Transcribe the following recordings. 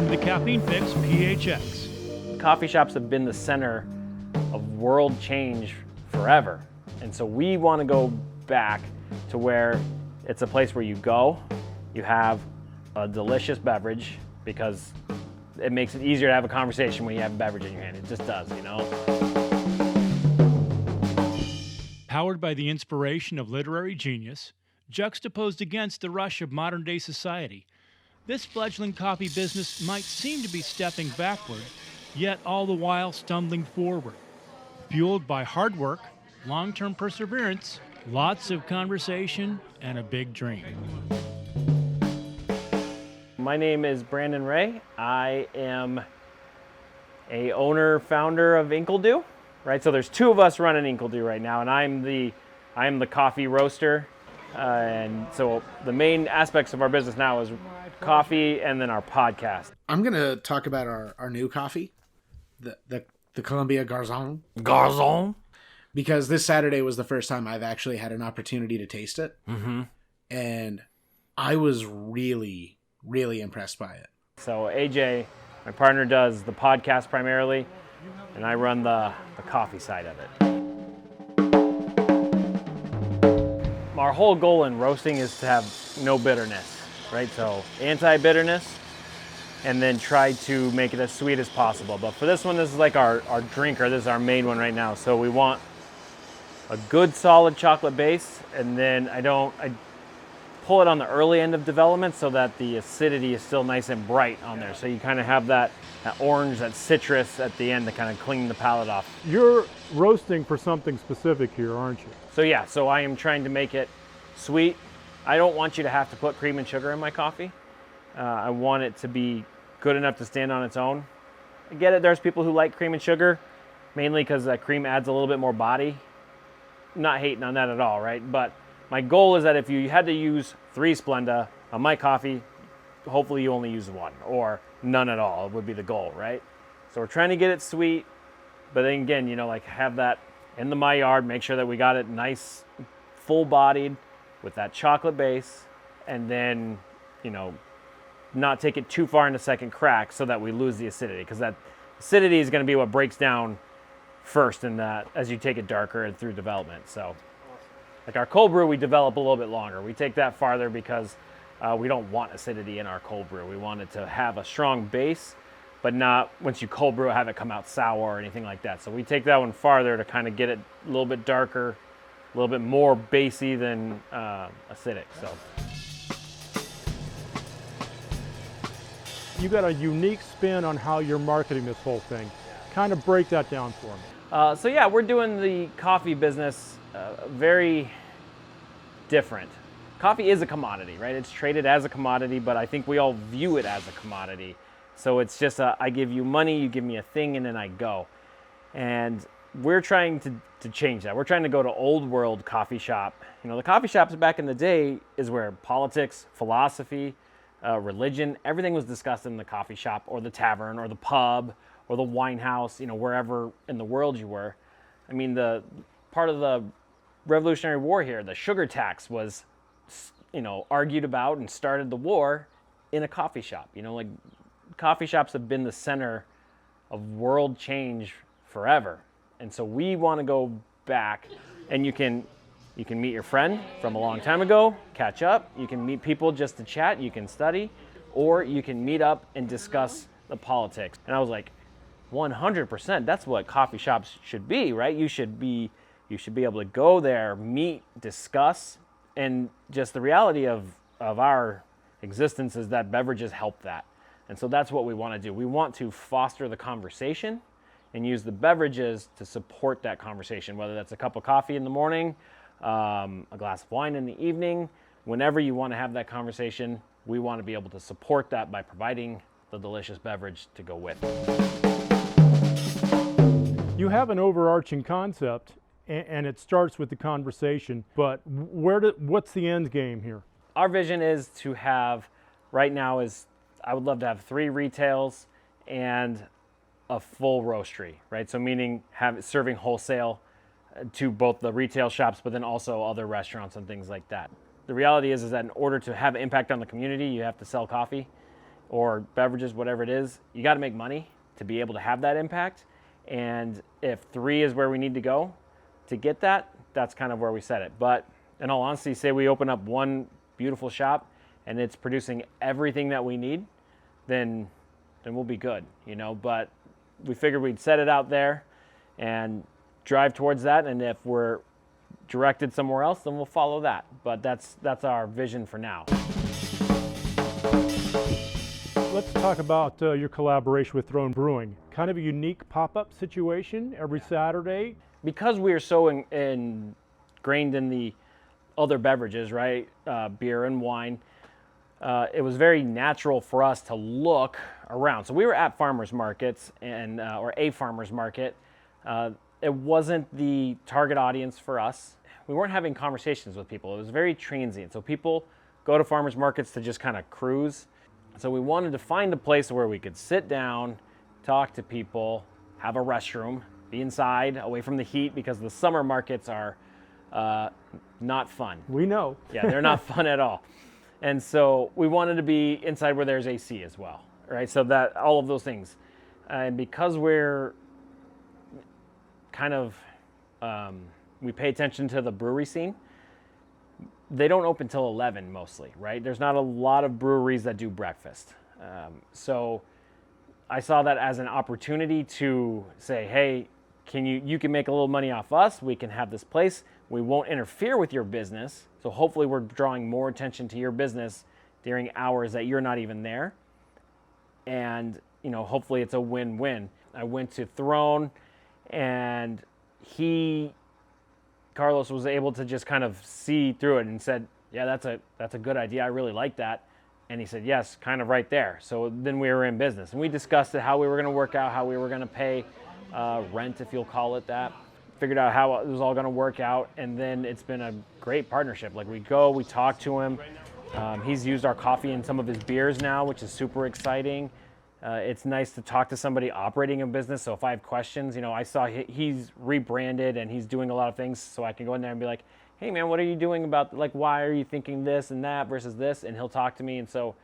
Welcome to Caffeine Fix PHX. Coffee shops have been the center of world change forever. And so we want to go back to where it's a place where you go, you have a delicious beverage, because it makes it easier to have a conversation when you have a beverage in your hand. It just does, you know? Powered by the inspiration of literary genius, juxtaposed against the rush of modern-day society, this fledgling coffee business might seem to be stepping backward, yet all the while stumbling forward. Fueled by hard work, long-term perseverance, lots of conversation, and a big dream. My name is Brandon Ray. I am a owner, founder of Inkledo, right? So there's two of us running Inkledo right now, and I am the coffee roaster. And so the main aspects of our business now is coffee and then our podcast. I'm going to talk about our new coffee, the Columbia Garzon. Garzon? Because this Saturday was the first time I've actually had an opportunity to taste it. Mm-hmm. And I was really, really impressed by it. So AJ, my partner, does the podcast primarily, and I run the coffee side of it. Our whole goal in roasting is to have no bitterness, right? So anti-bitterness, and then try to make it as sweet as possible. But for this one, this is like our drinker. This is our main one right now. So we want a good solid chocolate base, and then I pull it on the early end of development so that the acidity is still nice and bright on there. So you kind of have that orange, that citrus at the end to kind of clean the palate off. You're roasting for something specific here, aren't you? So yeah, so I am trying to make it sweet. I don't want you to have to put cream and sugar in my coffee. I want it to be good enough to stand on its own. I get it, there's people who like cream and sugar, mainly because that cream adds a little bit more body. I'm not hating on that at all, right? But my goal is that if you had to use 3 Splenda on my coffee, hopefully you only use 1, or none at all would be the goal, right? So we're trying to get it sweet, but then again, you know, like have that in my yard, make sure that we got it nice, full-bodied with that chocolate base, and then, you know, not take it too far into second crack so that we lose the acidity, because that acidity is going to be what breaks down first in that as you take it darker and through development. So like our cold brew, we develop a little bit longer. We take that farther because we don't want acidity in our cold brew. We want it to have a strong base, but not, once you cold brew, have it come out sour or anything like that. So we take that one farther to kind of get it a little bit darker, a little bit more basey than acidic. So You got a unique spin on how you're marketing this whole thing. Kind of break that down for me. So yeah, we're doing the coffee business very different. Coffee is a commodity, right? It's traded as a commodity, but I think we all view it as a commodity. So it's just I give you money, you give me a thing, and then I go. And we're trying to change that. We're trying to go to old world coffee shop. You know, the coffee shops back in the day is where politics, philosophy, religion, everything was discussed in the coffee shop or the tavern or the pub or the wine house, you know, wherever in the world you were. I mean, the part of the Revolutionary War here, the sugar tax was, you know, argued about and started the war in a coffee shop. You know, like coffee shops have been the center of world change forever. And so we want to go back, and you can meet your friend from a long time ago, catch up, you can meet people just to chat, you can study, or you can meet up and discuss the politics. And I was like, 100%, that's what coffee shops should be, right? You should be able to go there, meet, discuss, and just the reality of our existence is that beverages help that. And so that's what we want to do. We want to foster the conversation and use the beverages to support that conversation, whether that's a cup of coffee in the morning, a glass of wine in the evening. Whenever you want to have that conversation, we want to be able to support that by providing the delicious beverage to go with it. You have an overarching concept, and it starts with the conversation, but what's the end game here? Our vision is to have, right now is, I would love to have 3 retails and a full roastery, right? So meaning serving wholesale to both the retail shops, but then also other restaurants and things like that. The reality is that in order to have impact on the community, you have to sell coffee. or beverages, whatever it is, you got to make money to be able to have that impact. And if 3 is where we need to go to get that, that's kind of where we set it. But in all honesty, say we open up one beautiful shop and it's producing everything that we need, then we'll be good, But we figured we'd set it out there and drive towards that. And if we're directed somewhere else, then we'll follow that. But that's our vision for now. Let's talk about your collaboration with Throne Brewing. Kind of a unique pop-up situation every Saturday. Because we are so ingrained in the other beverages, right, beer and wine, it was very natural for us to look around. So we were at farmers markets or a farmers market. It wasn't the target audience for us. We weren't having conversations with people. It was very transient. So people go to farmers markets to just kind of cruise. So we wanted to find a place where we could sit down, talk to people, have a restroom, be inside, away from the heat, because the summer markets are not fun. We know. Yeah, they're not fun at all. And so we wanted to be inside where there's AC as well, right? So that all of those things. And because we're kind of, we pay attention to the brewery scene, they don't open till 11 mostly, right? There's not a lot of breweries that do breakfast. So I saw that as an opportunity to say, hey, you can make a little money off us. We can have this place. We won't interfere with your business. So hopefully we're drawing more attention to your business during hours that you're not even there. And, hopefully it's a win-win. I went to Throne, and Carlos was able to just kind of see through it and said, yeah, that's a good idea. I really like that. And he said, yes, kind of right there. So then we were in business, and we discussed it, how we were going to work out, how we were going to pay rent, if you'll call it that. Figured out how it was all going to work out, and then it's been a great partnership. Like, we talk to him. He's used our coffee in some of his beers now, which is super exciting. It's nice to talk to somebody operating a business. So if I have questions, I saw he's rebranded and he's doing a lot of things, so I can go in there and be like, hey man, what are you doing about, why are you thinking this and that versus this? And he'll talk to me. And so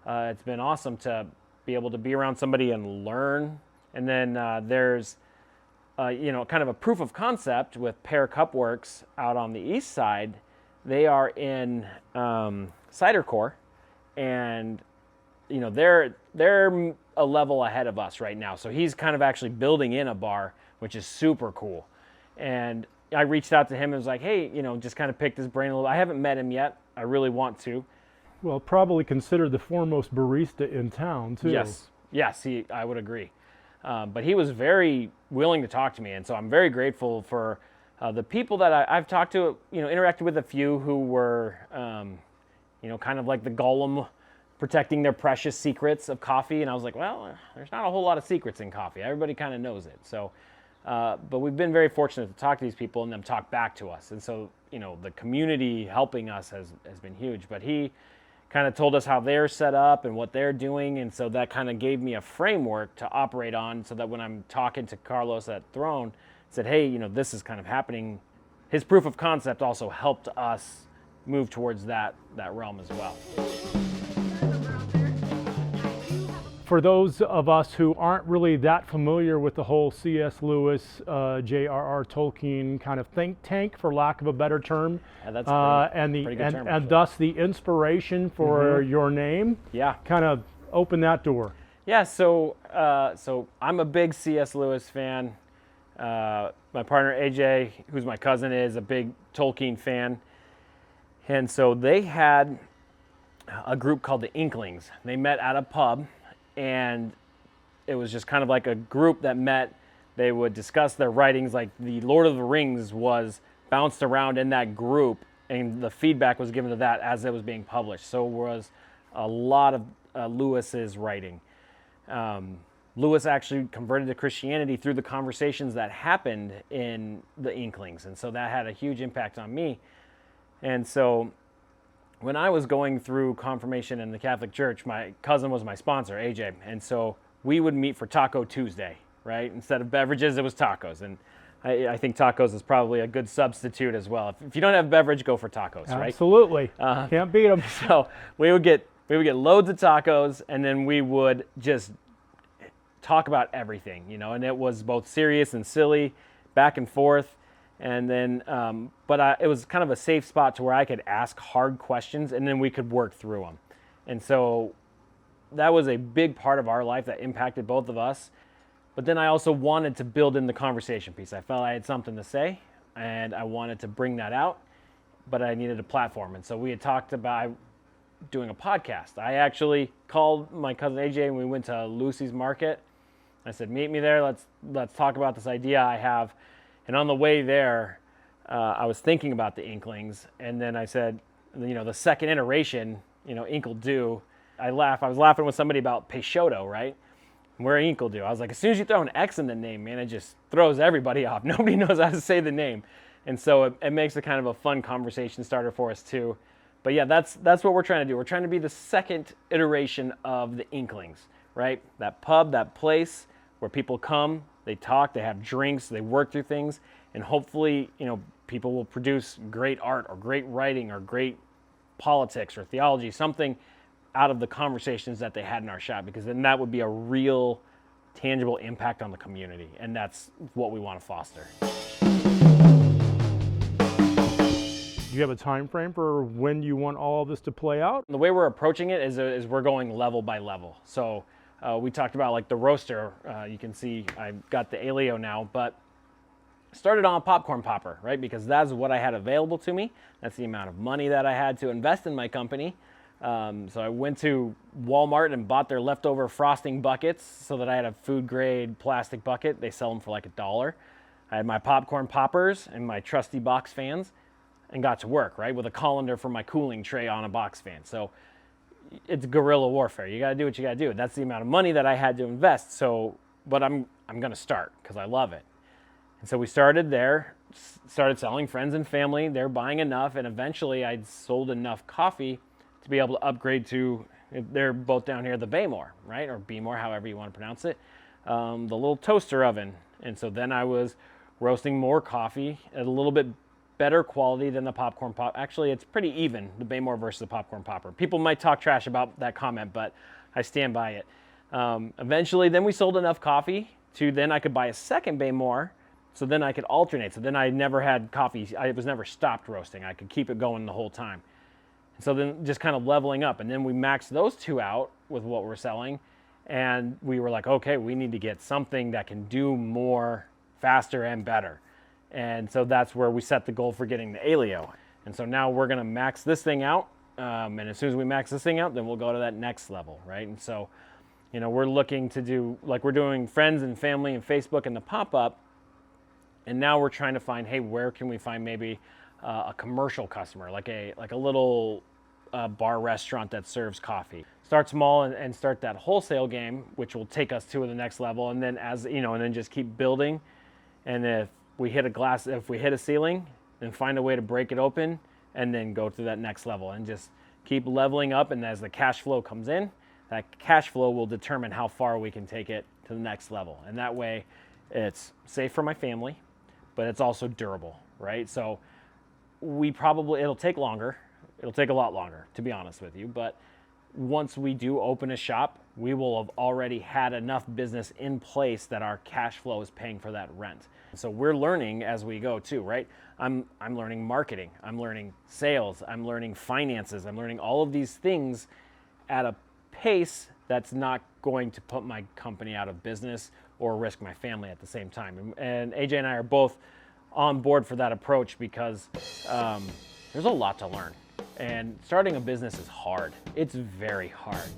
it's been awesome to be able to be around somebody and learn. And then there's, kind of a proof of concept with Pear Cup Works out on the east side. They are in cider core, and they're a level ahead of us right now. So he's kind of actually building in a bar, which is super cool. And I reached out to him and was like, hey, just kind of picked his brain a little. I haven't met him yet. I really want to. Well, probably considered the foremost barista in town too. Yes, I would agree. But he was very willing to talk to me, and so I'm very grateful for the people that I've talked to. Interacted with a few who were, kind of like the golem, protecting their precious secrets of coffee. And I was like, well, there's not a whole lot of secrets in coffee. Everybody kind of knows it. So, but we've been very fortunate to talk to these people and them talk back to us. And so, the community helping us has been huge. But he kind of told us how they're set up and what they're doing. And so that kind of gave me a framework to operate on, so that when I'm talking to Carlos at Throne, said, hey, this is kind of happening. His proof of concept also helped us move towards that realm as well. For those of us who aren't really that familiar with the whole C.S. Lewis, J.R.R. Tolkien kind of think tank, for lack of a better term, Yeah, that's pretty good term, and thus the inspiration for your name, kind of open that door. Yeah, so I'm a big C.S. Lewis fan. My partner AJ, who's my cousin, is a big Tolkien fan, and so they had a group called the Inklings. They met at a pub. And it was just kind of like a group that met. They would discuss their writings. Like the Lord of the Rings was bounced around in that group, and the feedback was given to that as it was being published. So was a lot of Lewis's writing. Lewis actually converted to Christianity through the conversations that happened in the Inklings. And so that had a huge impact on me. And so when I was going through confirmation in the Catholic Church, my cousin was my sponsor, AJ. And so we would meet for Taco Tuesday, right? Instead of beverages, it was tacos. And I think tacos is probably a good substitute as well. If you don't have beverage, go for tacos, right? Absolutely. Can't beat them. So we would get We would get loads of tacos, and then we would just talk about everything, and it was both serious and silly, back and forth. And then, it was kind of a safe spot to where I could ask hard questions, and then we could work through them. And so that was a big part of our life that impacted both of us. But then I also wanted to build in the conversation piece. I felt I had something to say, and I wanted to bring that out, but I needed a platform. And so we had talked about doing a podcast. I actually called my cousin AJ, and we went to Lucy's Market. I said, meet me there. Let's talk about this idea I have. And on the way there, I was thinking about the Inklings, and then I said, the second iteration, Ink will do. I was laughing with somebody about Peixoto, right? We're Ink will do. I was like, as soon as you throw an X in the name, man, it just throws everybody off. Nobody knows how to say the name. And so it makes it kind of a fun conversation starter for us too. But yeah, that's what we're trying to do. We're trying to be the second iteration of the Inklings, right? That pub, that place where people come, they talk, they have drinks, they work through things, and hopefully, people will produce great art or great writing or great politics or theology, something out of the conversations that they had in our shop, because then that would be a real tangible impact on the community, and that's what we want to foster. Do you have a time frame for when you want all of this to play out? The way we're approaching it is we're going level by level. So we talked about like the roaster. You can see I've got the Aleo now, but started on a popcorn popper, right? Because that's what I had available to me. That's the amount of money that I had to invest in my company. So I went to Walmart and bought their leftover frosting buckets so that I had a food grade plastic bucket. They sell them for like $1. I had my popcorn poppers and my trusty box fans and got to work, right? With a colander for my cooling tray on a box fan. So it's guerrilla warfare. You got to do what you got to do. That's the amount of money that I had to invest. So, but I'm going to start because I love it. And so we started there, started selling friends and family. They're buying enough, and eventually I'd sold enough coffee to be able to upgrade to, they're both down here, the Baymore, right? Or Beemore, however you want to pronounce it, the little toaster oven. And so then I was roasting more coffee at a little bit better quality than the popcorn pop. Actually, it's pretty even, the Baymore versus the popcorn popper. People might talk trash about that comment, but I stand by it. Eventually, then we sold enough coffee to then I could buy a second Baymore, so then I could alternate. So then I never had coffee. I was never stopped roasting. I could keep it going the whole time. So then just kind of leveling up. And then we maxed those two out with what we're selling. And we were like, okay, we need to get something that can do more faster and better. And so that's where we set the goal for getting the Aleo. And so now we're going to max this thing out. And as soon as we max this thing out, then we'll go to that next level, right? And so, we're looking to do, like we're doing friends and family and Facebook and the pop-up. And now we're trying to find, hey, where can we find maybe a commercial customer, like a little bar restaurant that serves coffee. Start small and start that wholesale game, which will take us to the next level. And then and then just keep building. And if we hit a ceiling, then find a way to break it open and then go to that next level and just keep leveling up. And as the cash flow comes in, that cash flow will determine how far we can take it to the next level. And that way it's safe for my family, but it's also durable, right? So it'll take longer. It'll take a lot longer, to be honest with you. But once we do open a shop, we will have already had enough business in place that our cash flow is paying for that rent. So we're learning as we go too, right? I'm learning marketing. I'm learning sales. I'm learning finances. I'm learning all of these things at a pace that's not going to put my company out of business or risk my family at the same time. And AJ and I are both on board for that approach because there's a lot to learn. And starting a business is hard. It's very hard.